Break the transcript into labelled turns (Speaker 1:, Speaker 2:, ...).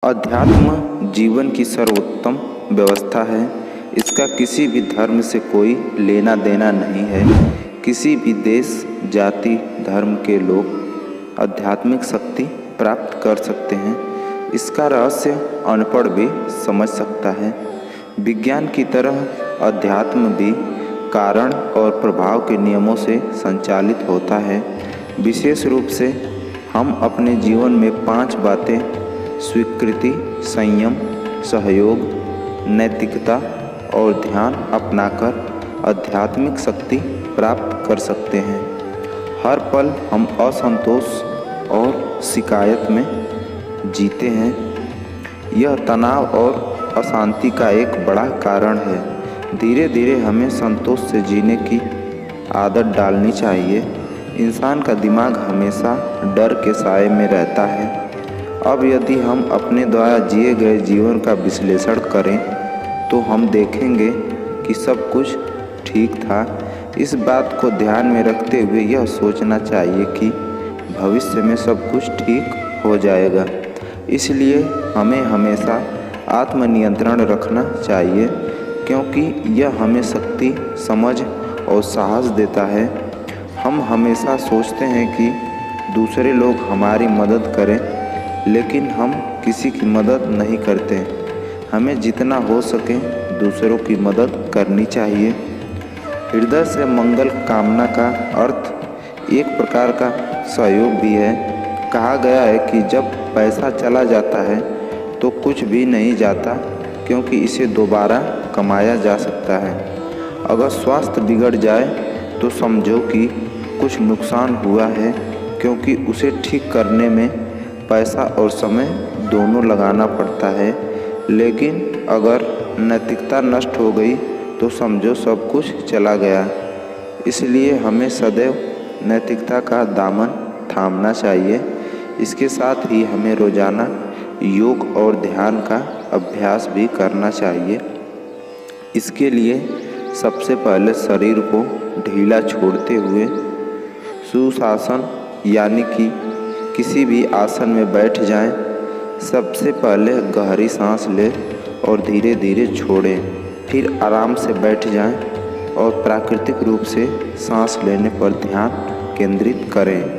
Speaker 1: अध्यात्म जीवन की सर्वोत्तम व्यवस्था है। इसका किसी भी धर्म से कोई लेना देना नहीं है। किसी भी देश, जाति, धर्म के लोग आध्यात्मिक शक्ति प्राप्त कर सकते हैं। इसका रहस्य अनपढ़ भी समझ सकता है। विज्ञान की तरह अध्यात्म भी कारण और प्रभाव के नियमों से संचालित होता है। विशेष रूप से हम अपने जीवन में 5 बातें स्वीकृति, संयम, सहयोग, नैतिकता और ध्यान अपनाकर आध्यात्मिक शक्ति प्राप्त कर सकते हैं। हर पल हम असंतोष और शिकायत में जीते हैं। यह तनाव और अशांति का एक बड़ा कारण है। धीरे धीरे हमें संतोष से जीने की आदत डालनी चाहिए। इंसान का दिमाग हमेशा डर के साए में रहता है। अब यदि हम अपने द्वारा जिए गए जीवन का विश्लेषण करें तो हम देखेंगे कि सब कुछ ठीक था। इस बात को ध्यान में रखते हुए यह सोचना चाहिए कि भविष्य में सब कुछ ठीक हो जाएगा। इसलिए हमें हमेशा आत्मनियंत्रण रखना चाहिए, क्योंकि यह हमें शक्ति, समझ और साहस देता है। हम हमेशा सोचते हैं कि दूसरे लोग हमारी मदद करें, लेकिन हम किसी की मदद नहीं करते। हमें जितना हो सके दूसरों की मदद करनी चाहिए। हृदय से मंगल कामना का अर्थ एक प्रकार का सहयोग भी है। कहा गया है कि जब पैसा चला जाता है तो कुछ भी नहीं जाता, क्योंकि इसे दोबारा कमाया जा सकता है। अगर स्वास्थ्य बिगड़ जाए तो समझो कि कुछ नुकसान हुआ है, क्योंकि उसे ठीक करने में पैसा और समय दोनों लगाना पड़ता है। लेकिन अगर नैतिकता नष्ट हो गई तो समझो सब कुछ चला गया। इसलिए हमें सदैव नैतिकता का दामन थामना चाहिए। इसके साथ ही हमें रोजाना योग और ध्यान का अभ्यास भी करना चाहिए। इसके लिए सबसे पहले शरीर को ढीला छोड़ते हुए सुशासन यानी कि किसी भी आसन में बैठ जाएं। सबसे पहले गहरी सांस लें और धीरे धीरे छोड़ें। फिर आराम से बैठ जाएं और प्राकृतिक रूप से सांस लेने पर ध्यान केंद्रित करें।